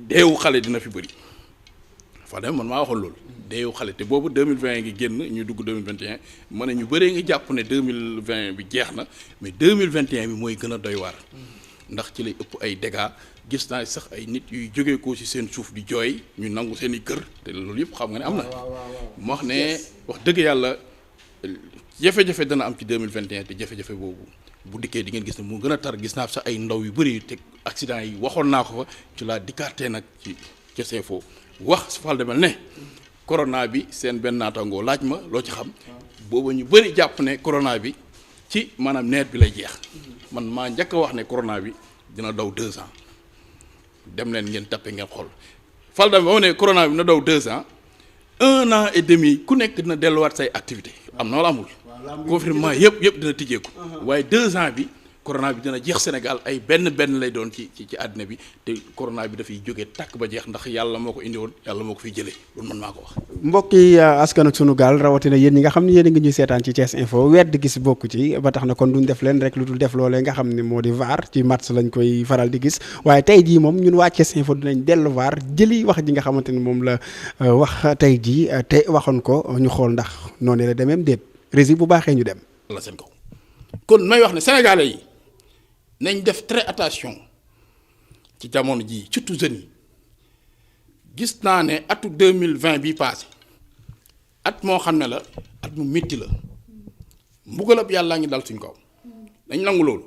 deewu xale dina fi bëri Fadam man maa waxoon loolu deewu xale te boobu 2020 ngi génn ñu dugg 2021 ma ne ñu bëree ngi jàpp ne 2020 bi jeex na mais 2021 bi mooy gën a doy waar ndax ci lay ëpp ay dégâts gis naa sax ay nit yuy jógee ko ci seen suuf di jooy ñu nangu seen i kër te loolu yëpp xam nga ne am na mu wax ne wax dëgg yàlla jafe-jafe dana am ci 2021 te jafe-jafe boobu bu dikkee di ngeen gis ne mu gën a tar gis naa sax ay ndaw yu bëri te accident yi waxoon naa ko fa ci laa dikkaatee nag ci Thiès Info wax su fal demel ne corona bi seen benn naatangoo laaj ma loo ci xam booba ñu bëri jàpp ne corona bi ci maanaam nawet bi lay jeex man maa njëkk a wax ne corona bi dina daw 2 ans dem leen ngeen tappe ngeen xool fal demel ba ne corona bi na daw 2 ans 1 an et demi ku nekk dina delluwaat say activité am na wala amul confinement yëpp dina tijjeeku waaye 2 ans bi corona bi dina jeex Sénégal ay benn lay doon ci àddina bi te corona bi dafay jógee tàkk ba jeex ndax yàlla moo ko indi woon yàlla moo ko fiy jëlee loolu man maa ko wax. mbokki askan ak sunu gaal rawatina yéen ñi nga xam ne yéen a ngi ñuy seetaan ci Thiès Info wedd gis bokk ci ba tax na kon duñ def leen rek lu dul def loolee nga xam ne moo di VAR ci match lañ koy faral di gis waaye tey jii moom ñun waa Thiès Info dinañ dellu VAR jëli wax ji nga xamante ni moom la wax tey jii te waxoon ko ñu xool ndax noonu la demeem déet rési bu baaxee ñu dem. la seen kaw kon may wax ne sénégalais yi nañ def très attention ci jamono ji surtout jeunes yi gis naa ne atu 2020 bii passé at moo xam ne la at mu métti la mbugalab yàlla ngi dal suñ kaw dañ nangu loolu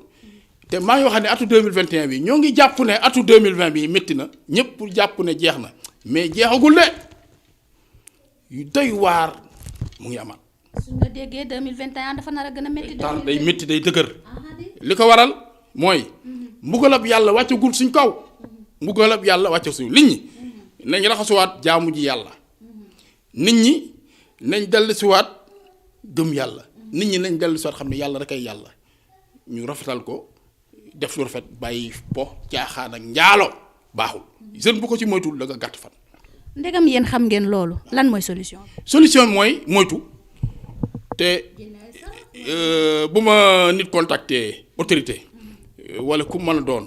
te maa ngi wax ne atu 2021 bi ñoo ngi jàpp ne atu 2020 bi métti na ñëpp jàpp ne jeex na mais jeexagul de yu doy waar mu ngi amaat. suñ la déggee 2021 dafa nar a gën a métti. day métti day dëgër li ko waral. mooy mbugalab yàlla wàccagul suñ kaw mbugalab yàlla wàcce suñ nit ñi nañ raxasuwaat jaamu ji yàlla nit ñi nañ dellusiwaat gëm yàlla nit ñi nañ dellusiwaat xam ne yàlla rek ay yàlla ñu rafetal ko def lu rafet bàyyi po caaxaan ak njaalo baaxul jeune bu ko ci moytul da nga gàtt fan. ndegam yéen xam ngeen loolu lan mooy solution. solution mooy moytu te bu ma nit contacter autorité. wala ku mën a doon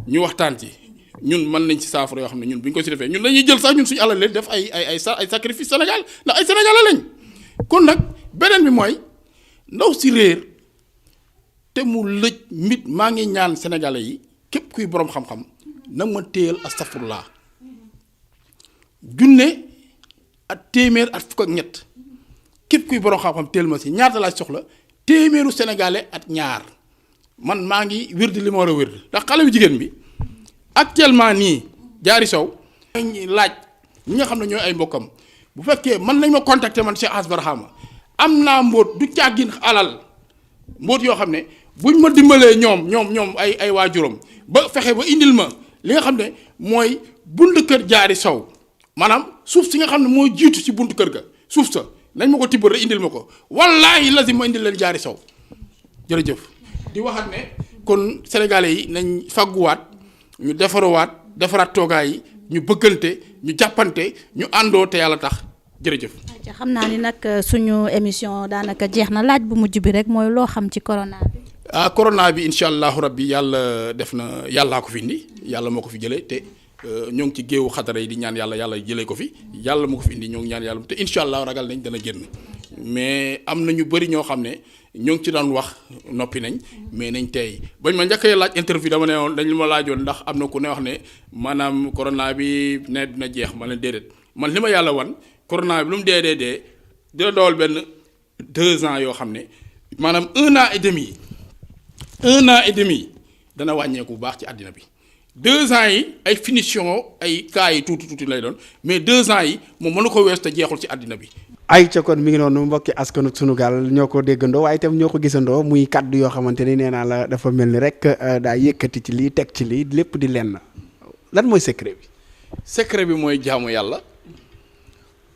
ñu waxtaan ci ñun mën nañ ci saafara yoo xam ne ñun bu ñu ko ci defee ñun dañuy jël sax ñun suñu alal leen def ay sacrifice Sénégal ndax ay sénégalais lañ kon nag beneen bi mooy ndaw si réer te mu lëj mbit maa ngi ñaan sénégalais yi képp kuy boroom xam-xam nag ma téyal astafurlaa junne ak téeméer ak fukk ak ñett képp kuy boroom xam-xam téel ma si ñaata laaj soxla téeméeru sénégalais ak ñaar man maa ngi wérdi li ma war a wérdi ndax xale yu jigéen bi actuellement nii jaari sow laaj ñi nga xam ne ñooy ay mbokkam bu fekkee man nañ ma contacter man Cheikh Ass Barhama am naa mbóot du càggin alal mbóot yoo xam ne buñ ma dimbalee ñoom ay waajuram ba fexe ba indil ma li nga xam ne mooy buntu kër jaari sow maanaam suuf si nga xam ne mooy jiitu ci buntu kër ga suuf sa nañ ma ko tibbal rek indil ma ko wallaahi lazim ma indil leen jaari sow jërëjëf di waxaat ne kon sénégalais yi nañ fagguwaat ñu defaraat toogaay yi ñu bëggante ñu jàppante ñu àndoo te yàlla tax jërëjëf. xam naa ni nag suñu émission daanaka jeex na laaj bu mujj bi rek mooy loo xam ci corona bi. corona bi incha allahu rabbi yàlla def na yàllaa ko fi indi yàlla moo ko fi jëlee te ñoo ngi ci géewu xadara yi di ñaan yàlla jëlee ko fi yàlla moo ko fi indi ñoo ngi ñaan yàlla te incha allah ragal nañ dana génn mais am na ñu bëri ñoo xam ne. ñoo ngi ci daan wax noppi nañ mais nañ tey bañ ma njëkkee laaj interview dama ne woon dañ ma laajoon ndax am na ku ne wax ne maanaam corona bi ne dina jeex ma leen déedéet man li ma yàlla wan corona bi lu mu dee dina dool benn 2 ans yoo xam ne maanaam 1 an et demi dana wàññeeku bu baax ci àddina bi 2 ans yi ay finition ay cas yi tuuti lay doon mais 2 ans yi moom mënu ko wees te jeexul ci àddina bi. ay ca kon mi ngi noonu mbokki askanu sunu gaal ñoo ko déggandoo waaye itam ñoo ko gisandoo muy kaddu yoo xamante ni nee naa la dafa mel ni rek daa yëkkati ci lii teg ci lii lépp di lenn lan mooy secret bi. secret bi mooy jaamu yàlla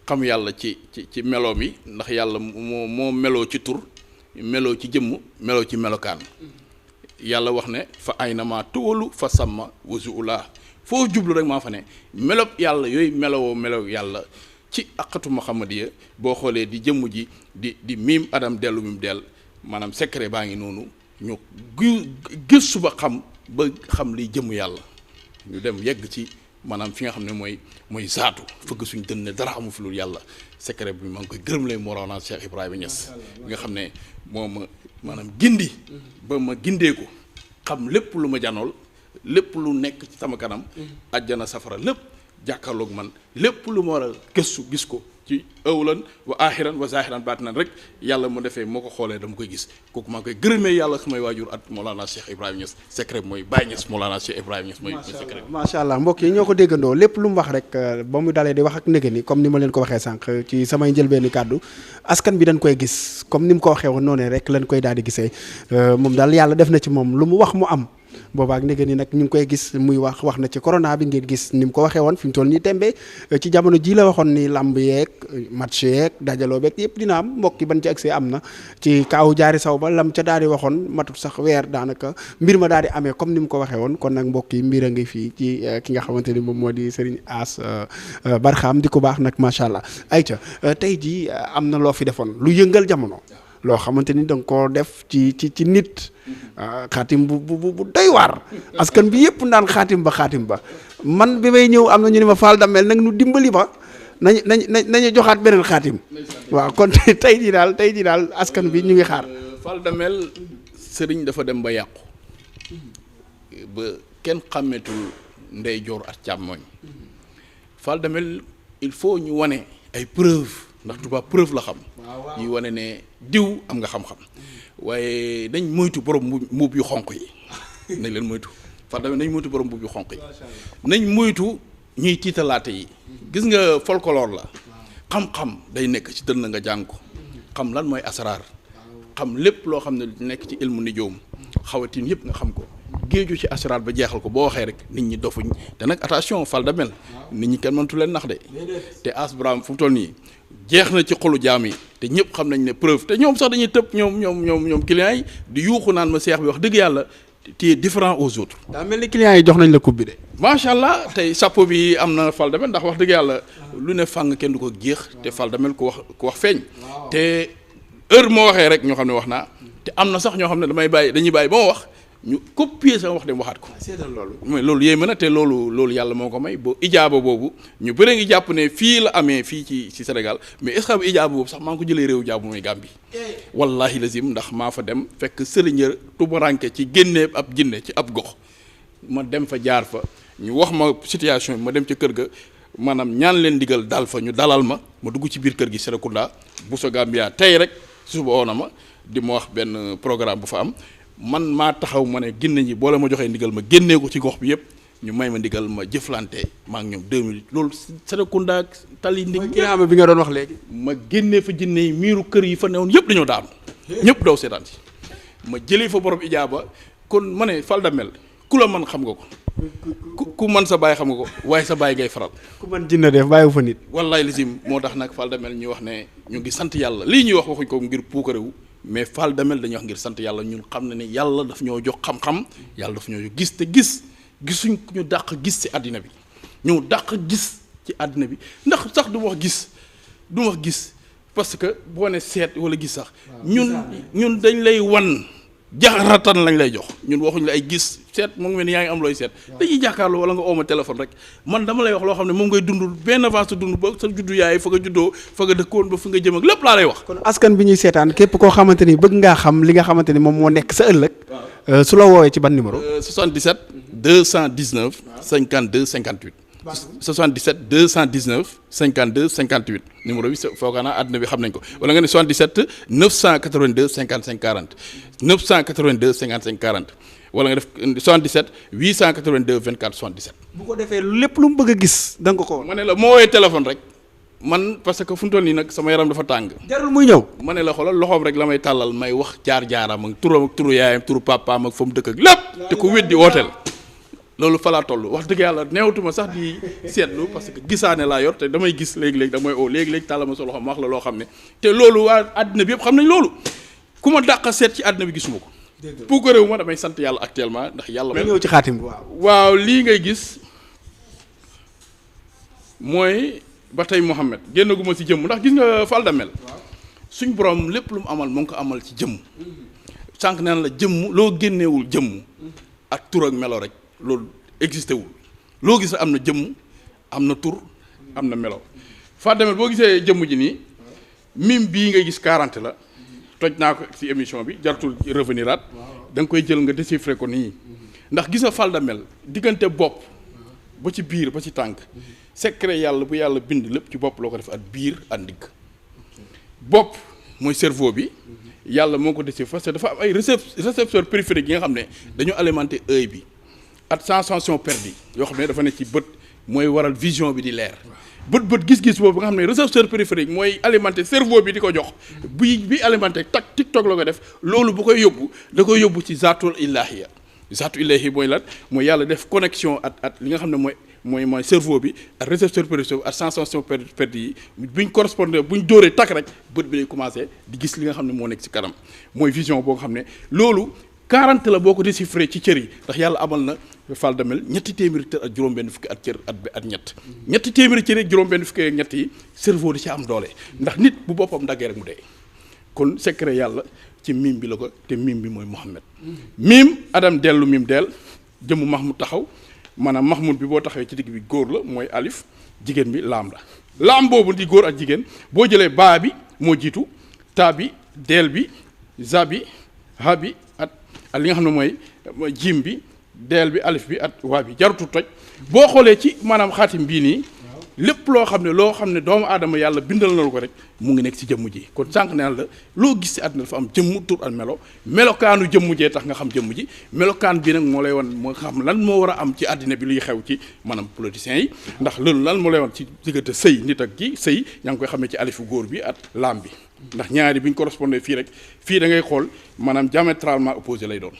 xam yàlla ci meloo mi ndax yàlla moo meloo ci tur meloo ci jëmm meloo ci melokaan yàlla wax ne fa aynama tuwalu fa samma wajhullah foo jublu rek maa fa ne melob yàlla yooyu meloo yàlla. ci aqatu muhammadiya boo xoolee di jëmm ji di miim adam dellu mim dell maanaam secret baa ngi noonu ñu gëstu ba xam liy jëmm yàlla ñu dem yegg ci maanaam fi nga xam ne mooy zaatu fëgg suñ dën ne dara amu fi lu yàlla secret bi maa ngi koy gërëm lay Mawlana Cheikh Ibrahima Niass bi nga xam ne moo ma maanaam gindi ba ma gindee ko xam lépp lu ma janool lépp lu nekk ci sama kanam àjjana safara lépp jàkkaarloog man lépp lu ma war a gëstu gis ko ci awlan wa axiran wa zahiran baatinan rek yàlla mu defee moo ko xoolee dama koy gis kooku maa ngi koy gërëmee yàlla samay waajur at Mawlana Cheikh Ibrahima Niass secret mooy Baye Niass Mawlana Cheikh Ibrahima Niass mooy secret macha allah mbokk yi ñoo ko déggandoo lépp lu mu wax rek ba mu dalee di wax ak ndege ni comme ni ma leen ko waxee sànq ci samay njëlbeeni kàddu askan bi dañ koy gis comme ni mu ko waxee woon noonu rek lañ koy daal di gisee moom daal yàlla def na ci moom lu mu wax mu am boobaak ndege ni nag ñu ngi koy gis muy wax na ci corona bi ngeen gis ni mu ko waxee woon fi mu toll nii tembe ci jamono ji la waxoon ni làmb yeeg match yeeg dajaloo beeg yëpp dina am mbokk yi ban ci accès am na ci kaawu jaari saw ba lam ca daal di waxoon matut sax weer daanaka mbir ma daal di amee comme ni mu ko waxee woon kon nag mbokk yi mbir a ngi fii ci ki nga xamante ni moom moo di Serigne Ass Barham di ko baax nag macha allah ayca tey jii am na loo fi defoon lu yëngal jamono loo xamante ni danga koo def ci nit xaatim bu doy waar askan bi yëpp naan xaatim ba man bi may ñëw am na ñu ne ma Fall Damel nag nu dimbali ma nañu joxaat beneen xaatim waaw kon tey jii daal askan bi ñu ngi xaar. Fall Damel sëriñ dafa dem ba yàqu ba kenn xàmmeetul ndeyjoor ak càmmooñ Fall Damel il faut ñu wane ay preuve ndax tubaab preuve la xam ñuy wane ne diw am nga xam-xam waaye dañ moytu borom mbuub yu xonq yi nañ leen moytu Fall Damel nañ moytu borom mbuub yu xonq yi nañ moytu ñuy tiitalaate yi gis nga folklore la xam-xam day nekk ci dënn nga jàng ko xam lan mooy asraar xam lépp loo xam ne nekk ci ilmu nijoom xawatin yëpp nga xam ko géeju ci asraar ba jeexal ko boo waxee rek nit ñi dofuñ te nag attention Fall Damel nit ñi kenn mëntu leen nax de te Ass Barham fu mu toll nii jeex na ci xolu jaam yi te ñëpp xam nañ ne preuve te ñoom sax dañuy tëb ñoom clients yi di yuuxu naan ma seex bi wax dëgg yàlla tu es différent aux autres. daa mel ni clients yi jox nañ la coupe bi de. macha allah tey chapeau bi am na Fall Damel ndax wax dëgg yàlla lu ne fàng kenn du ko jeex te Fall Damel ku wax feeñ. te heure moo waxee rek ñoo xam ne wax naa te am na sax ñoo xam ne dañuy bàyyi ba ma wax ñu copier sama wax dem waxaat ko. seetal loolu. mais loolu yéeme na te loolu yàlla moo ko may ba ijaaba boobu ñu bëre ngi jàpp ne fii la amee fii ci Sénégal mais est-ce que ijaaba boobu sax maa ngi ko jëlee réew jaabu mooy Gambie. wallahi lazim ndax maa fa dem fekk sëriñ tubaranke ci génnee ab jinne ci ab gox ma dem fa jaar fa ñu wax ma situation bi ma dem ca kër ga maanaam ñaan leen digal dal fa ñu dalal ma dugg ci biir kër gi Serekunda bu so Gambia tey rek suba oo na ma di ma wax benn programme bu fa am man maa taxaw ma ne ginne ñi boole ma joxee ndigal ma génnee ko ci gox bi yëpp ñu may ma ndigal ma jëflante maa ngi ñoom 2000 loolu Serekunda ak tali ndig bi nga doon wax léegi ma génnee fa jinne yi miiru kër yi fa newoon yëpp dañoo daanu ñëpp daw seetaan si ma jëlee fa borom ijaaba kon ma ne Fall Damel ku la man xam nga ko ku man sa baay xam nga ko waaye sa baay ngay faral ku man jinne def bàyyiwu fa nit wallaay lisim moo tax nag Fall Damel ñu wax ne ñu ngi sant yàlla lii ñuy wax waxuñ ko ngir puukarewu mais Fall Damel dañuy wax ngir sant yàlla ñun xam na ne yàlla daf ñoo jox xam-xam yàlla daf ñoo jox gis te gisuñ ñu dàq gis ci àddina bi ñu dàq gis ci àddina bi ndax sax du wax gis parce que boo ne seet wala gis sax ñun dañ lay wan jaxaratan lañ lay jox ñun waxuñ la ay gis seet mu ngi mel ni yaa ngi am looy seet dañuy jàkkaarloo wala nga ooma téléphone rek man dama lay wax loo xam ne moom ngay dundul benn avance dund ba sa juddu yaay fa nga juddoo fa nga dëkkoon ba fa nga jëm ak lépp laa lay wax. kon askan bi ñuy seetaan képp koo xamante ni bëgg ngaa xam li nga xamante ni moom moo nekk sa ëllëg. su la woowee ci ban numéro. 77 219 52 58. 77 219 52 58 numéro bi foogaa naa àddina bi xam nañ ko wala nga ne 77 982 55 40 982 55 40 wala nga def 77 882 24 77. bu ko defee lépp lu mu bëgg a gis da nga ko ma ne la moo woowee téléphone rek man parce que fu mu toll nii nag sama yaram dafa tàng. jarul muy ñëw. ma ne la xoolal loxoom rek la may tàllal may wax jaar-jaaram ak turam ak turu yaayam turu papaam ak fa mu dëkk ak lépp te ku weddi wooteel. loolu fa laa toll wax dëgg yàlla neewtuma sax di seetlu parce que gisaane laa yor te damay gis léegi-léegi damay léegi-léegi tàllama sa loxo ma wax la loo xam ne te loolu waa àddina bi yëpp xam nañ loolu ku ma dàq seet ci àddina bi gisuma ko pour que réew ma damay sant yàlla actuellement ndax yàlla ma ñëw ci xaatim bi waaw lii ngay gis mooy ba tey Mouhamed génnaguma ci jëmm ndax gis nga Fall Damel suñ borom lépp lu mu amal mu ngi ko amal ci jëmm sànq naan la jëmm loo génneewul jëmm ak tur ak melo rek loolu existé wul loo gis am na jëmm am na tur am na melo Fadamel boo gisee jëmm ji nii mim bii ngay gis 40 la toj naa ko ci émission bi jartul revenir at da nga koy jël nga déchiffrer ko nii ndax gis nga Fadamel diggante bopp ba ci biir ba ci tànk secret yàlla bu yàlla bind lépp ci bopp loo ko def at biir at ndigg bopp mooy cerveau bi yàlla moo ko déchiffrer parce que dafa am ay récepteur périphérique yi nga xam ne dañoo alimenter œil bi at sensation perdue yoo xam ne dafa ne ci bët mooy waral vision bi di leer bët gis-gis boobu nga xam ne récepteur périphérique mooy alimenter cerveau bi di ko jox bi alimenter tak TikTok la ko def loolu bu koy yóbbu da koy yóbbu ci zaatul ilahiya zaatu ilahi mooy lan mooy yàlla def connexion at li nga xam ne mooy cerveau bi ak récepteur périphérique ak sensation perdue yi buñ correspondre buñ dóoree tak rek bët bi day commencé di gis li nga xam ne moo nekk ci kanam mooy vision boo nga xam ne loolu 40 la boo ko déchiffré ci cër yi ndax yàlla amal na Fadamel ñetti téeméeri cër ak juróom-benn fukki at cër at ñett ñetti téeméeri cër ak juróom-benn fukki ak ñett yi cerveau di ci am doole ndax nit bu boppam daggee rek mu dee kon secret yàlla ci mim bi la ko te mim bi mooy Muhammad mim adam dellu mim dell jëmu Mahmoud taxaw maanaam Mahmoud bi boo taxawee ci digg bi góor la mooy alif jigéen bi laam la laam boobu di góor ak jigéen boo jëlee baa bi moo jiitu taa bi deel bi za bi ha bi at li nga xam ne mooy jiim bi deel bi alif bi at waa bi jarutu toj boo xoolee ci maanaam xaatim bii nii lépp loo xam ne doomu aadama yàlla bindal na ko rek mu ngi nekk ci jëmm ji kon sànq ne la loo gis ci àddina dafa am jëmm tur ak melokaanu jëmm jee tax nga xam jëmm ji melokaan bi nag moo lay wan moo xam lan moo war a am ci àddina bi luy xew ci maanaam politiciens yi ndax loolu lan moo lay wan ci diggante sëy nit ak gi sëy yaa ngi koy xamee ci alifu góor bi at laam bi ndax ñaari bi ñu correspondé fii rek fii da ngay xool maanaam diamétralement opposé lay doon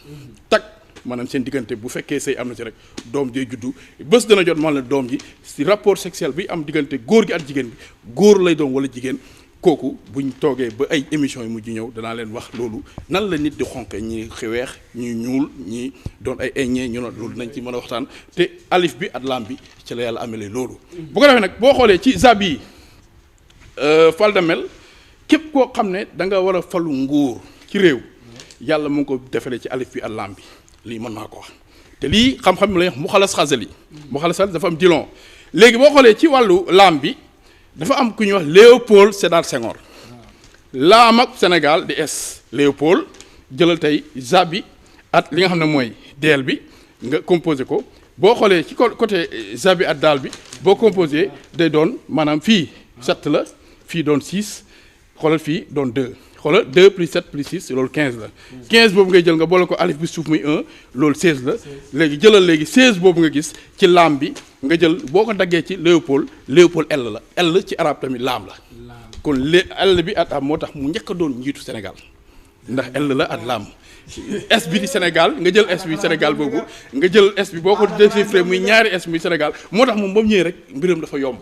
tak maanaam seen diggante bu fekkee sëy am na ci rek doom jee juddu bés dana jot man la doom ji si rapport sexuel bi am diggante góor gi ak jigéen bi góor lay doon wala jigéen kooku buñ toogee ba ay émissions yi mujj ñëw danaa leen wax loolu nan la nit di xonqe ñi weex ñi ñuul ñi doon ay ñee ñu loolu nañ ci mën a waxtaan te alif bi ak lam bi ci la yàlla amelee loolu bu ko defee nag boo xoolee ci zabi Fadamel képp koo xam ne da nga war a falu nguur ci réew yàlla mu ngi ko defalee ci alif bi ak lam bi lii mën naa ko wax te lii xam-xam bi la mu xalas xasali mu xalas dafa am dilon léegi boo xoolee ci wàllu laam bi dafa am ku ñuy wax Léopold Sédar Senghor laam ak Sénégal di es Léopold jëlal tey zabi at li nga xam ne mooy deel bi nga composé ko boo xoolee ci côté zabi at daal bi boo composé day doon maanaam fii 7 la fii doon 6 xoolal fii doon 2 xoolal 2 plus 7 plus 6 loolu 15 la 15 boobu ngay jël nga boole ko alif bi suuf muy 1 loolu 16 la léegi jëlal léegi 16 boobu nga gis ci laam bi nga jël boo ko daggee ci Léopold L la L ci arab tamit laam la kon L bi at am moo tax mu njëkk a doon njiitu Sénégal ndax L la at laam S bi di Sénégal nga jël S bi Sénégal boobu nga jël S bi boo ko déchiffré muy ñaari S muy Sénégal moo tax moom ba mu ñëwee rek mbiram dafa yomb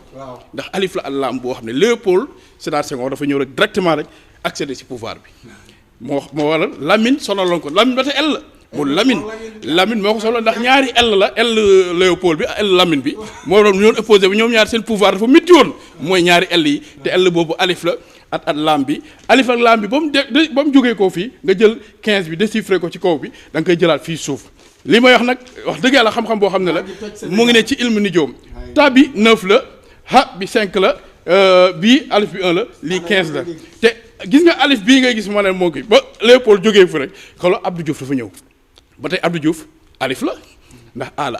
ndax alif la at laam boo xam ne Léopold Sédar Senghor dafa ñëw rek directement rek accéder ci pouvoir bi moo waral Lamine sonaloon ko Lamine ba tey L la mu Lamine moo ko solo ndax ñaari L la L Léopold bi L Lamine bi moo doon ñoon opposé bi ñoom ñaari seen pouvoir dafa métti woon mooy ñaari L yi te L boobu alif la at laam bi alif ak laam bi ba mu jógee koo fii nga jël 15 bi déchiffré ko ci kaw bi da nga koy jëlaat fii suuf li may wax nag wax dëgg yàlla xam-xam boo xam ne la mu ngi ne ci ilmu nijoom ta bi 9 la ha bi 5 la bii alif bi 1 la lii 15 la te gis nga alif bii ngay gis ma ne moo ngi ba Léopold jógee fi rek xolo Abdou Diouf dafa ñëw ba tey Abdou Diouf alif la ndax ala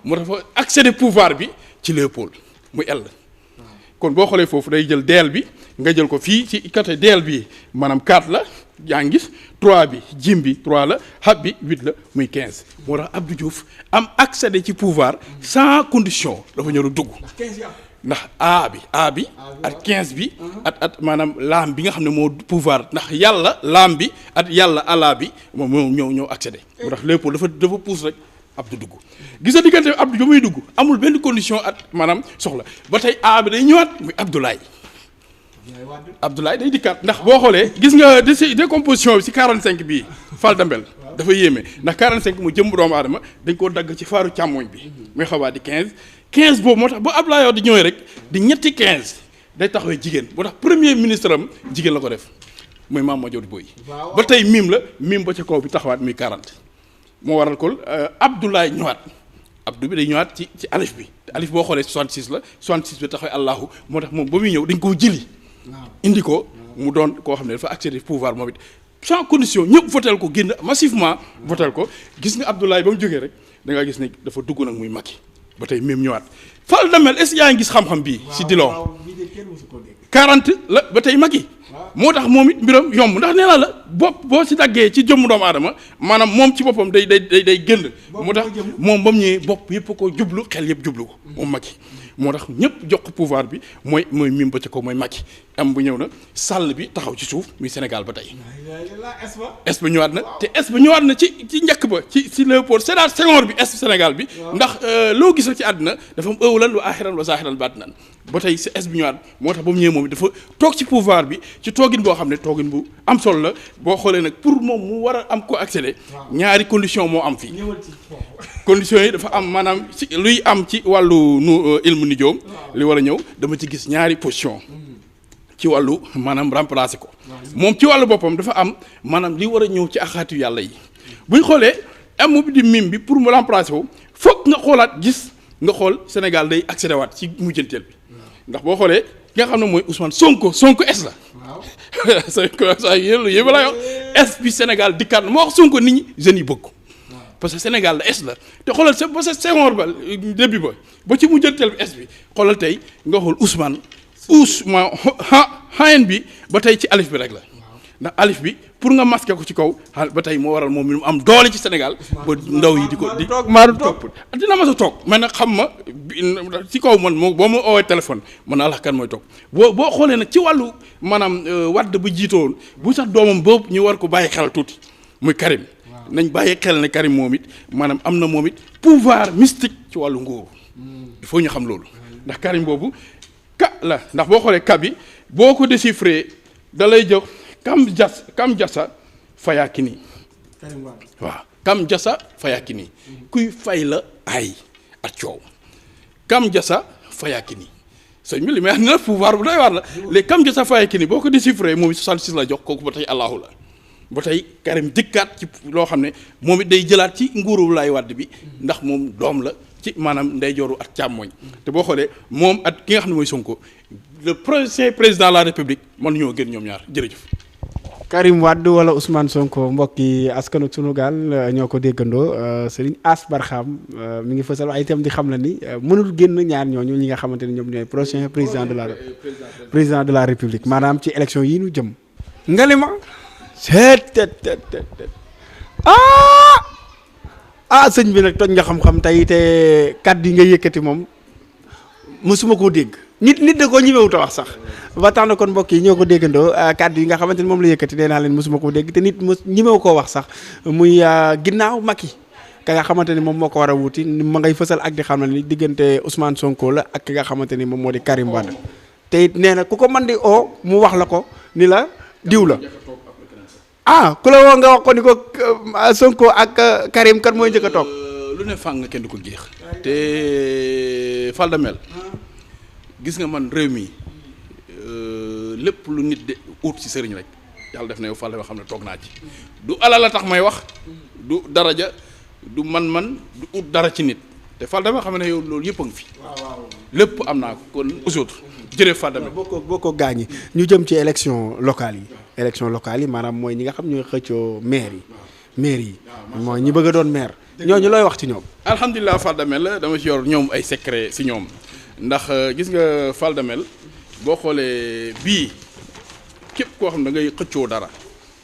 moo dafa accéder pouvoir bi ci Léopold muy L kon boo xoolee foofu day jël deel bi nga jël ko fii ci côté deel bi maanaam 4 la yaa ngi gis 3 bi jim bi 3 la hab bi 8 la muy 15 moo tax Abdou Diouf am accéder ci pouvoir sans condition dafa ñëw dugg ndax a bi at 15 bi at maanaam laam bi nga xam ne moo pouvoir ndax yàlla laam bi at yàlla ala bi moom moo ñëw accéder moo tax Léopold dafa pousse rek Abdou dugg gis nga diggante Abdou ba muy dugg amul benn condition at maanaam soxla ba tey a bi day ñëwaat muy Abdoulaye day dikkaat ndax boo xoolee gis nga décomposition bi ci 45 bii Fadamel dafa yéeme ndax 45 mu jëm doomu aadama dañ koo dagg ci faaru càmmoñ bi muy xawaat di 15 boobu moo tax ba Abdoulaye Wade di ñëwee rek di ñetti 15 day taxawee jigéen moo tax premier ministre am jigéen la ko def muy Mame Madior Boye ba tey mim ba ca kaw bi taxawaat muy 40 moo waral ko Abdoulaye ñëwaat Abdou bi day ñëwaat ci alif bi te alif boo xoolee 66 la 66 bi taxawee Allahu moo tax moom ba muy ñëw dañ koo jëli indi ko mu doon koo xam ne dafa accéder pouvoir moom it sans condition ñëpp votel ko génn massivement votel ko gis nga Abdoulaye ba mu jógee rek da ngaa gis ne dafa dugg nag muy Macky ba tey même ñëwaat Fall Damel est-ce que yaa ngi gis xam-xam bii si Dilon 40 la ba tey Macky moo tax moom it mbiram yomb ndax nee naa la bopp boo si daggee ci jëmmu doomu aadama maanaam moom ci boppam day génn moo tax moom ba mu ñëwee bopp yëpp ko jublu xel yëpp jublu ko moom Macky moo tax ñëpp jox ko pouvoir bi mooy mim ba ca ko mooy Macky am bu ñëw na sàll bi taxaw ci suuf muy Sénégal ba tey est ba ñëwaat na te est ba ñëwaat na ci njëkk ba ci Léopold Sédar Senghor bi est Sénégal bi ndax loo gis rek ci àddina dafa am ëwlan wa aaxiran wa zaahiran baatinan ba tey si est bi ñëwaat moo tax ba mu ñëwee moom dafa toog ci pouvoir bi ci toogin boo xam ne toogin bu am solo la boo xoolee nag pour moom mu war a am ko accéder ñaari condition moo am fii conditions yi dafa am maanaam ci luy am ci wàllu ilmu nijoom li war a ñëw dama ci gis ñaari position ci wàllu maanaam remplacer ko moom ci wàllu boppam dafa am maanaam li war a ñëw ci axaatu yàlla yi bu ñu xoolee am bi di mim bi pour mu remplacer ko foog nga xoolaat gis nga xool Sénégal day accéder waat ci mujjanteel bi ndax boo xoolee ki nga xam ne mooy Ousmane Sonko es la sa yélu yéba la wax es bi Sénégal dikkaat na moo wax Sonko nit ñi jeunes yi bëgg ko parce que Sénégal la es la te xoolal sa ba sa Senghor ba début ba ci mujjanteel bi es bi xoolal tey nga xool Ousmane xayen bi ba tey ci alif bi rek la ndax alif bi pour nga masquer ko ci kaw ba tey moo waral moom mi mu am doole ci Sénégal ba ndaw yi di ko di topp dina ma sa toog man nag xam ma ci kaw man moo boo ma oowee téléphone man naa la kan mooy toog boo xoolee nag ci wàllu maanaam Wade bu jiitoon bu sax doomam boobu ñu war ko bàyyi xel tuuti muy Karim nañ bàyyi xel ne Karim moom it maanaam am na moom it pouvoir mystique ci wàllu nguur il faut ñu xam loolu ndax Karim boobu ka la ndax boo xoolee ka bi boo ko déchiffré da lay jox kam jasa fayakini waaw kam jasa fayakini kuy fay la ay ak coow kam jasa fayakini sëñ bi li may wax ne la pouvoir bu doy war la léegi kam jasa fayakini boo ko déchiffré moom it 66 la jox kooku ba tey Allahu la ba tey Karim dikkaat ci loo xam ne moom it day jëlaat ci nguuru Laay Wàdd bi ndax moom doom la ci maanaam ndeyjooru ak càmmooñ te boo xoolee moom ak ki nga xam ne mooy Sonko le prochain président de la République mën ñoo gën ñoom ñaar jërëjëf. Karim Wade wala Ousmane Sonko mbokki askanu sunu gaal ñoo ko déggandoo Serigne Ass Barham mi ngi fësal waaye itam di xam la ni mënul génn ñaar ñooñu ñi nga xamante ni ñoom ñooy prochain président de la République maanaam ci élection yi ñu jëm. nga li ma sëñ bi nag toj nga xam-xam tey te kàddu yi nga yëkkati moom mësuma koo dégg nit da koo ñëwewut a wax sax ba tax na kon mbokk yi ñoo ko déggandoo kàddu yi nga xamante ni moom la yëkkati nee naa leen mësuma koo dégg te nit ñëmew koo wax sax muy ginnaaw Macky ka nga xamante ni moom moo ko war a wuti ma ngay fësal ak di xam ne ni diggante Ousmane Sonko la ak ki nga xamante ni moom moo di Karim Wade te it nee na ku ko mën di oo mu wax la ko ni la diw la ku la woo nga wax ko ni ko Sonko ak Karim kan mooy njëkk a toog lu ne fàng kenn du ko jeex te Fall Damel gis nga man réew mi lépp lu nit de ut ci sëriñ rek yàlla def na yow Fall yoo xam ne toog naa ci du alal la tax may wax du daraja du man du ut dara ci nit te Fall Damel xam ne yow loolu yëpp a ngi fi lépp am naa ko kon autres jërëjëf Fall Damel boo ko gaañi ñu jëm ci élection locale yi maanaam mooy ñi nga xam ñooy xëccoo maire yi mooy ñi bëgg a doon maire ñooñu looy wax ci ñoom. alhamdulilah Fall Damel dama ci yor ñoom ay secret si ñoom ndax gis nga Fall Damel boo xoolee bii képp koo xam ne da ngay xëccoo dara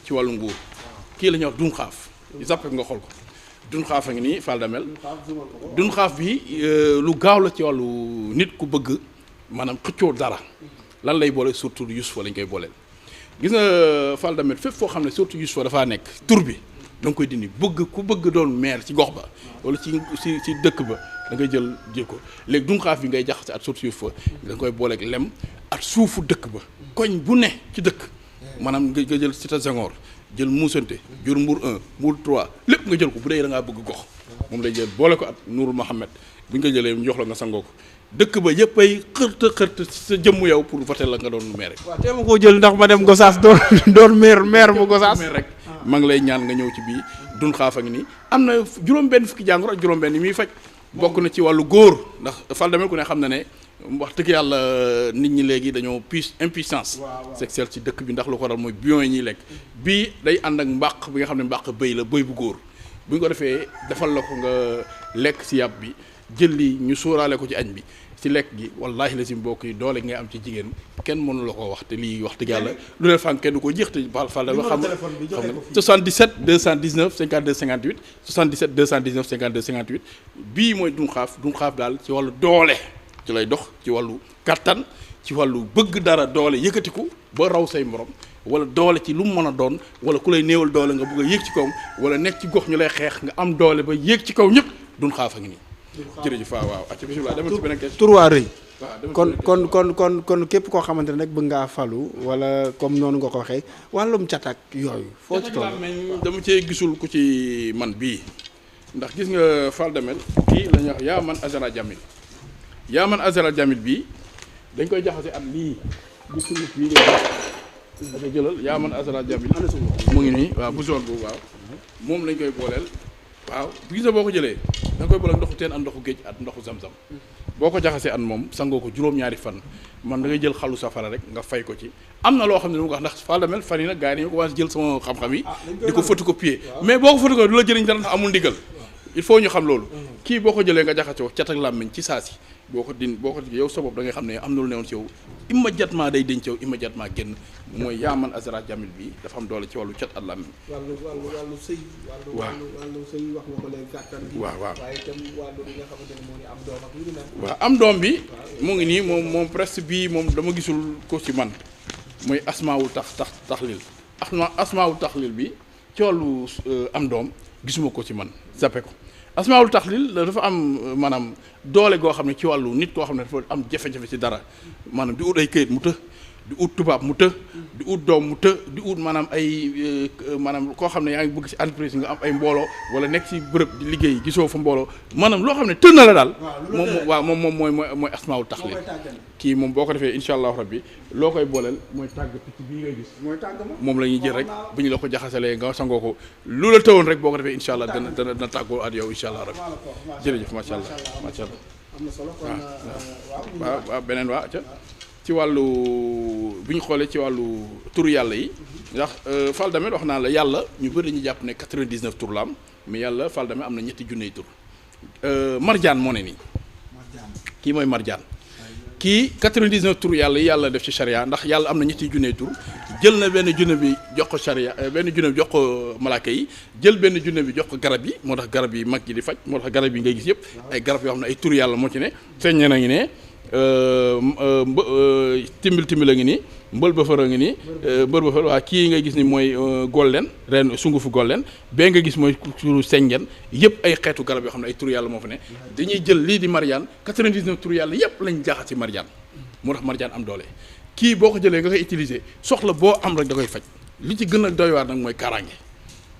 ci wàllu nguur kii la ñuy wax dun xaaf zappe nga xool ko dun xaaf a ngi nii Fall Damel dun xaaf bi lu gaaw la ci wàllu nit ku bëgg maanaam xëccoo dara lan lay boole surtout Youssoupha lañ koy booleel gis nga Fall Damel fépp foo xam ne surtout Youssoupha dafaa nekk tur bi da nga koy dindi ku bëgg doon maire ci gox ba wala ci dëkk ba da ngay jël ko léegi dun xaaf bi ngay jaxase at surtout Youssoupha da nga koy booleeg lem at suufu dëkk ba koñ bu ne ci dëkk maanaam nga jël Cité Senghor jël muusante jur Mbour 1 Mbour 3 lépp nga jël ko bu dee da ngaa bëgg gox moom lay jël boole ko at Nourou Mohamed bu ñu ko jëlee ñu jox la nga sangoo ko dëkk ba yëpp ay xërta sa jëmm yow pour voter la nga doon maire. waaw te ma koo jël ndax ma dem Gossas doon maire bu Gossas rek maa ngi lay ñaan nga ñëw ci bii dun xaafa ngi nii am na juróom-benn fukki jàngoro ak juróom-benn yi muy faj bokk na ci wàllu góor ndax fal damel ku ne xam na ne wax dëgg yàlla nit ñi léegi dañoo impuissance sexuelle ci dëkk bi ndax lu ko waral mooy bion yi ñuy lekk bii day ànd ak mbàq bi nga xam ne mbàq bëy la bëy bu góor bu ñu ko defee defal la ko nga lekk ci yàpp bi jël li ñu sóoraale ko ci añ bi ci lekk gi wallaahi la si mbokk yi doole ngay am ci jigéen kenn mënu la ko wax te lii wax dëgg yàlla lu leen fànk kenn du ko jeex te fal dama xam nga 77 219 52 58 77 219 52 58 bii mooy Dunxaaf daal ci wàllu doole ci lay dox ci wàllu kattan ci wàllu bëgg dara doole yëkkatiku ba raw say morom wala doole ci lu mu mën a doon wala ku lay néewal doole nga bëgg a yéeg ci kaw wala nekk ci gox ñu lay xeex nga am doole ba yéeg ci kaw ñëpp Dunxaaf a ngi nii. jërëjëf waaw acca bismillah demal ci beneen question. tur waa rëy. kon képp koo xamante ne nag bëgg ngaa falu wala comme noonu nga ko waxee wàllum catak yooyu. foo ci toll dama cee gisul ku ci man bii ndax gis nga Fall Damel kii la ñuy wax yaa man azara jamil yaa man azara jamil bii dañ koy jaxase at lii bu sunguf bii nga dafa jëlal yaa man azara jamil mu ngi nii waaw bu zone boobu waaw moom lañ koy booleel waaw gis nga boo ko jëlee da nga koy booleel ndoxu teen ak ndoxu géej ak ndoxu zam-zam boo ko jaxasee at moom sangoo ko juróom-ñaari fan man da ngay jël xalu safara rek nga fay ko ci am na loo xam ne lu mu ko wax ndax Fall Damel fan yi nag gars yi dañoo commencé jël sama xam-xam yi di ko photocopier mais boo ko photocopier du la jëriñ dara ndax amul ndigal il faut ñu xam loolu kii boo ko jëlee nga jaxase ko cat ak làmmiñ ci saa si boo ko yow sa bopp da ngay xam ne am na lu newoon ci yow immédiatement day denc yow immédiatement génn mooy yaaman azra jamil bi dafa am doole ci wàllu cat ak làmmiñ wàllu sëy wàllu sëy wax nga ko léegi gàttal bi waaw waaye itam wàllu li nga xamante ne moo ngi am doom ak yu mel waaw am doom bi mu ngi nii moom presque bii moom dama gisul ko ci man mooy asmaawul taxlil asmaawul taxlil bi ci wàllu am doom gisuma ko ci man zappe ko asmaawul taxlil dafa am maanaam doole goo xam ne ci wàllu nit koo xam ne dafa am jafe-jafe ci dara maanaam di ut ay këyit mu të di ut tubaab mu të di ut doom mu të di ut maanaam ay maanaam koo xam ne yaa ngi bëgg ci entreprise nga am ay mbooloo wala nekk ci bërëb di liggéey gisoo fa mbooloo maanaam loo xam ne tën na la daal moom mooy asmaawul taxlil kii moom boo ko defee insha allahu rabbi loo koy booleel mooy tàgg picc bii ngay gis moom la ñuy jël rek bu ñu la ko jaxasalee nga sangoo ko lu la tëwoon rek boo ko defee insha allah dana tàggoo at yow insha allah rabbi jërëjëf macha allah macha allah am na solo kon waaw beneen waa ca ci wàllu bu ñu xoolee ci wàllu turu yàlla yi ndax Fall Damel wax naa la yàlla ñu bëri dañuy jàpp ne 99 tur la am mais yàlla Fall Damel am na ñetti junney tur marjaan moo ne nii kii mooy marjaan kii 99 tur yàlla yi yàlla def ci charia ndax yàlla am na ñetti junney tur jël na benn junne bi jox ko charia benn junne bi jox ko malaaka yi jël benn junne bi jox ko garab yi moo tax garab yi mag yi di faj moo tax garab yi ngay gis yëpp ay garab yoo xam ne ay tur yàlla moo ci ne feeñ na ngi ne timbil a ngi nii mbël ba fara ngi nii mbël ba fara waa kii ngay gis ni mooy golden ren sungufu golden bee nga gis mooy turu sengen yëpp ay xeetu garab yoo xam ne ay tur yàlla moo fa ne dañuy jël lii di Mariane 99 tur yàlla yëpp lañ jaaxal ci Mariane moo tax Mariane am doole kii boo ko jëlee nga koy utiliser soxla boo am rek da koy faj li ci gën a doy waar nag mooy kaaraange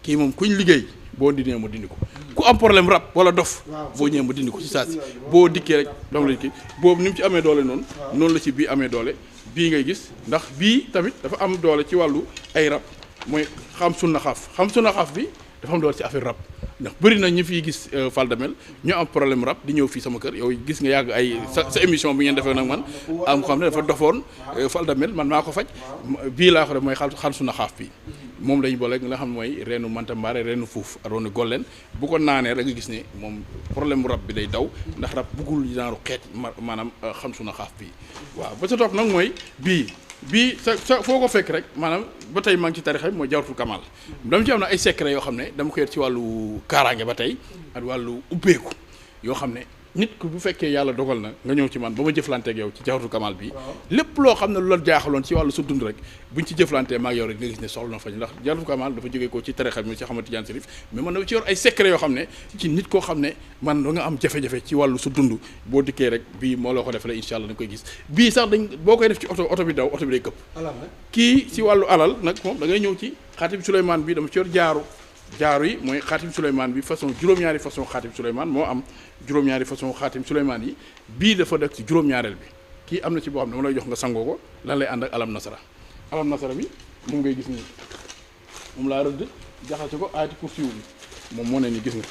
kii moom kuñ liggéey boo dindee ma dindi ko ku am problème rab wala dof boo ñëwee ma dindi ko ci saa si boo dikkee rek dama la kii boobu ni mu ci amee doole noonu la ci bii amee doole bii ngay gis ndax bii tamit dafa am doole ci wàllu ay rab mooy xam sunna xaaf bi dafa am doole ci affaire rab ndax bëri na ñu fiy gis Fall Damel ñoo am problème rab di ñëw fii sama kër yow gis nga yàgg ay sa émission bi ngeen defee nag man am xam ne dafa dofoon Fall Damel man maa ko faj bii laa ko def mooy xam sunna xaaf bi moom lañu boole nga xam ne mooy reenu mantambaare reenu fuuf aroona golleen bu ko naanee da nga gis ne moom problème rab bi day daw ndax rab buggul genre xeet maanaam xam suna xaaf bi waaw ba sa topp nag mooy bii sa foo ko fekk rek maanaam ba tey maa ngi ci tarixa bi mooy jawratul kamal dama ci am na ay secret yoo xam ne dama ko yor ci wàllu kaaraange ba tey ak wàllu ubbeeku yoo xam ne nit ku bu fekkee yàlla dogal na nga ñëw ci man ba ma jëflanteeg yow ci jawratul kamal bi lépp loo xam ne lu la jaaxaloon ci wàllu sa dund rek buñ ci jëflantee maag yow rek nga gis ne soxla na fañ ndax jawratul kamal dafa jógee ko ci tarixa bi ci xamante Tijaan Sirif mais man na ci yor ay secret yoo xam ne ci nit koo xam ne man da nga am jafe-jafe ci wàllu sa dund boo dikkee rek bii moo loo ko defalee incha allah da nga koy gis bii sax boo koy def ci oto bi daw oto bi day këpp kii ci wàllu alal nag moom da ngay ñëw ci xaatim Souleymane bi dama ci yor jaaru yi mooy xaatim Souleymane bi façon juróom-ñaari façon xaatim Souleymane moo am juróom-ñaari façon xaatim Souleymane yi bii dafa def ci juróom-ñaareel bi kii am na ci boo xam ne dama lay jox nga sangoo ko lan lay ànd ak alam nasara bi moom ngay gis nii moom laa rëdd jaxase ko aayati kursi bi moom moo ne ni gis nga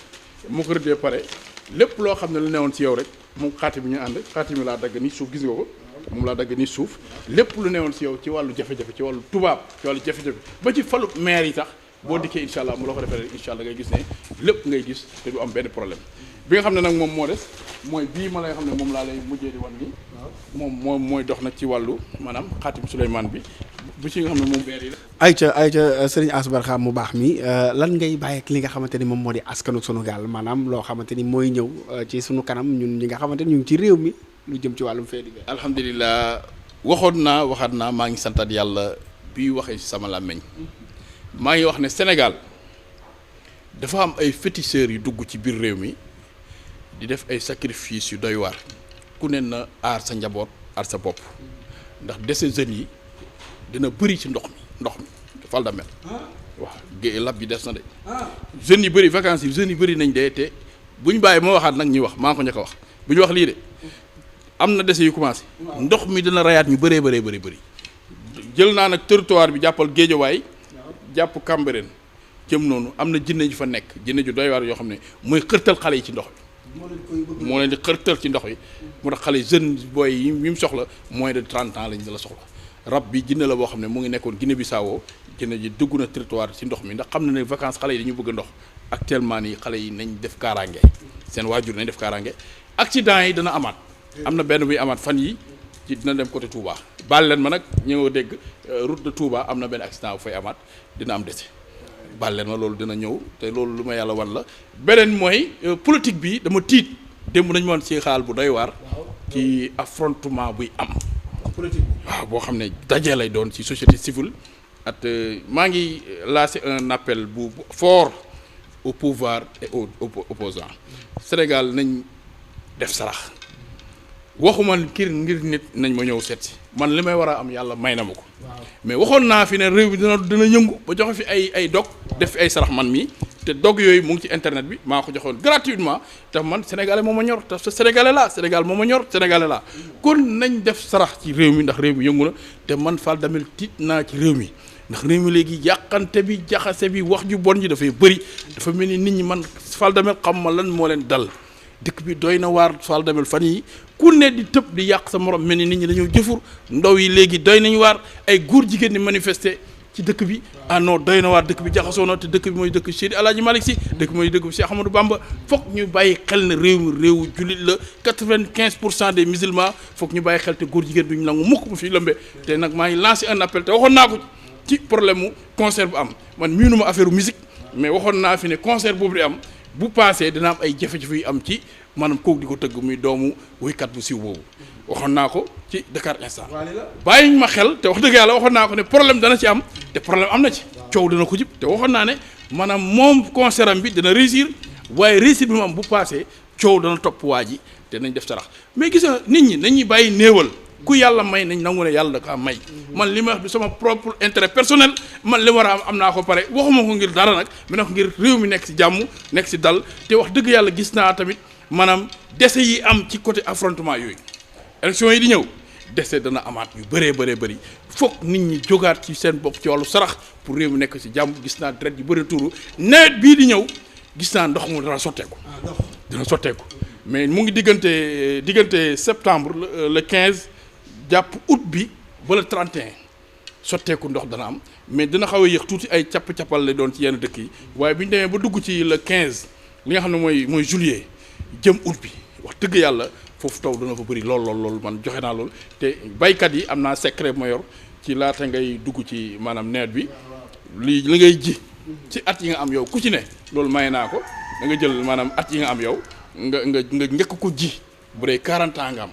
moo ko rëddee pare lépp loo xam ne lu newoon ci yow rek moom xaatim bi ñu ànd xaatim bi laa dagg ni suuf gis nga ko moom laa dagg ni suuf lépp lu newoon ci yow ci wàllu jafe-jafe ci wàllu tubaab ci wàllu jafe-jafe ba ci falu maire yi sax boo dikkee incha allah mu la ko defee rek incha allah ngay gis ne lépp ngay gis te du am benn problème bi nga xam ne nag moom moo des mooy bii ma lay xam ne moom laa lay mujjee di wan nii moom mooy dox nag ci wàllu maanaam xaatim Souleymane bi ci nga xam ne moom beer yi la. ayca sëriñ Ass Barham mu baax mi lan ngay bàyyi ak li nga xamante ni moom moo di askanu sunu gaal maanaam loo xamante ni mooy ñëw ci sunu kanam ñun ñi nga xamante ni ñu ngi ci réew mi lu jëm ci wàllum fee di alhamdulilah waxaat naa maa ngi santaat yàlla bi waxee ci sama làmmeñ maa ngi wax ne Sénégal dafa am ay féticheurs yu dugg ci biir réew mi di def ay sacrifice yu doy waar ku ne na aar sa njaboot aar sa bopp ndax dese jeunes yi dina bëri ci ndox mi fal da mel waaw lab bi des na de jeunes yi bëri vacances yi jeunes yi bëri nañ dee te bu ñu bàyyi moo waxaat nag ñuy wax maa ko njëkk a wax bu ñu wax lii de am na dese yu commencé ndox mi dina rayaat ñu bëree bëri jël naa nag territoire bi jàppal Géejawaay jàpp Cambérène jëm noonu am na jinne ju fa nekk jinne ju doy waar yoo xam ne mooy xërtal xale yi ci ndox bi moo leen di xërtal ci ndox yi moo tax xale jeune booy yi mu soxla moins de 30 ans lañ la soxla rab bi jinne la boo xam ne mu ngi nekkoon Guinée Bissau jinne ji dugg na territoire ci ndox mi ndax xam na ne vacances xale yi dañu bëgg ndox actuellement nii xale yi nañ def kaaraange seen waajur nañ def kaaraange accident yi dana amaat am na benn buy amaat fan yi ci dina dem côté Touba baal leen ma nag ñëw dégg route de Touba am na benn accident bu fay amaat dina am décès baal leen ma loolu dina ñëw te loolu lu ma yàlla wan la beneen mooy politique bi dama tiit démb nañu woon ci xaal bu doy waar ci affrontement buy am politique waaw boo xam ne daje lay doon ci société civile at maa ngi lancé un appel bu fort au pouvoir et aux opposants Sénégal nañ def sarax waxuma ngir nit nañ ma ñëw seet si man li may war a am yàlla may na ma ko mais waxoon naa fi ne réew mi dina yëngu ba joxe fi ay dog def fi ay sarax man mii te dog yooyu mu ngi ci internet bi maa ko joxoon gratuitement te man sénégalais moo ma ñor te sénégalais laa Sénégal moo ma ñor sénégalais laa kon nañ def sarax ci réew mi ndax réew mi yëngu na te man Fall Damel tiit naa ci réew mi ndax réew mi léegi yàqante bi jaxase bi wax ju bon ji dafay bëri dafa mel ni nit ñi man Fall Damel xam ma lan moo leen dal dëkk bi doy na waar Fall Damel fan yi ku ne di tëb di yàq sa morom mel ni nit ñi dañoo jëfur ndaw yi léegi doy nañu waar ay góor jigéen di manifester ci dëkk bi ah non doy na waar dëkk bi jaxasoo na te dëkk bi mooy dëkk Seydi Alaaji Malick Sy dëkk bi mooy dëkk bi Cheikh Ahmadou Bamba foog ñu bàyyi xel ne réew mi réewu jullit la 95% des musulmans foog ñu bàyyi xel te góor jigéen duñu nangu mukk bu fi lëmbe te nag maa ngi lancé un appel te waxoon naa ko ci problème mu concert bu am man miinuma affaire musique mais waxoon naa fi ne concert boobu di am bu passé dina am ay jafe-jafe yu am ci maanaam kooku di ko tëgg muy doomu wuykat bu siiw boobu waxoon naa ko ci Dakar Instant bàyyiñ ma xel te wax dëgg yàlla waxoon naa ko ne problème dana ci am te problème am na ci coow dana ko jib te waxoon naa ne maanaam moom concert am bi dana réussir waaye réussir bi mu am bu passé coow dana topp waa ji te nañ def sarax mais gis nga nit ñi nañuy bàyyi néewal ku yàlla may nañ nangu ne yàlla da ko am may man li ma wax du sama propre intérêt personnel man li war a am naa ko pare waxuma ko ngir dara nag mais nag ngir réew mi nekk ci jàmm nekk ci dal te wax dëgg yàlla gis naa tamit maanaam dese yi am ci côté affrontement yooyu élection yi di ñëw dese dana amaat yu bëri foog nit ñi jógaat ci seen bopp ci wàllu sarax pour réew mi nekk ci jàmm gis naa deret yu bëri tuuru nawet bii di ñëw gis naa ndox mu dana sotteeku dana sotteeku mais mu ngi diggante septembre le 15 jàpp août bi ba le 31 sotteeku ndox dana am mais dina xaw a yéex tuuti ay capp-cappal lay doon ci yenn dëkk yi waaye bi ñu demee ba dugg ci le 15 li nga xam ne mooy juillet jëm août bi wax dëgg yàlla foofu taw dana fa bëri lool man joxe naa lool te baykat yi am naa secret ma yor ci laata ngay dugg ci maanaam nawet bi li ngay ji ci at yi nga am yow ku ci ne loolu maye naa ko da nga jël maanaam at yi nga am yow nga njëkk ko ji bu dee 40 ans nga am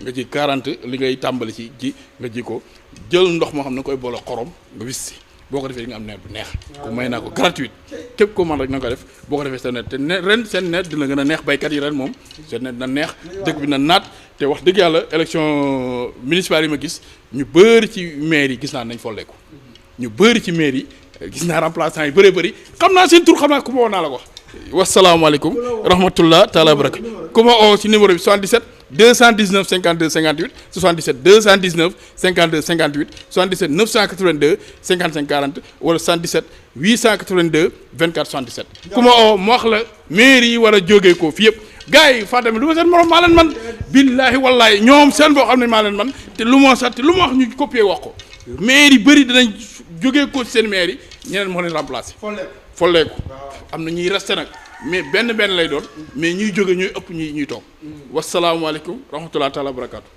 nga ji 40 li ngay tàmbali ci ji nga ji ko jël ndox moo xam ne koy boole xorom nga wis si boo ko defee di nga am nawet bu neex ko may naa ko gratuite képp ko man rek na nga ko def boo ko defee seen nawet te ren seen nawet dina gën a neex baykat yi ren moom seen nawet dina neex dëkk bi na naat te wax dëgg yàlla élection municipale yi ma gis ñu bëri ci maire yi gis naa nañ folleeku ñu bëri ci maire yi gis naa remplaçant yi bëri xam naa seen tur xam naa ku ma woo naa la ko wax wasalaamaaleykum rahmatullah taala baraka ku ma oo ci numéro bi 77 219 52 58 77 219 52 58 77 982 55 40 wala 77 882 24 77 ku ma oo mu wax la mairie yi war a jógee ko fi yëpp gars yi Fadam lu ma seen morom maa leen man billaahi wallaahi ñoom seen boo xam ne maa leen man te lu ma sax te lu ma wax ñu copier wax ko maire yi bëri dinañ jógee ko seen maire yi ñeneen moo leen remplacer. folleeku am na ñuy resté nag mais benn lay doon mais ñuy jóge ñuy ëpp ñuy toog wasalaamualeykum rahmatulah taala barakaatu.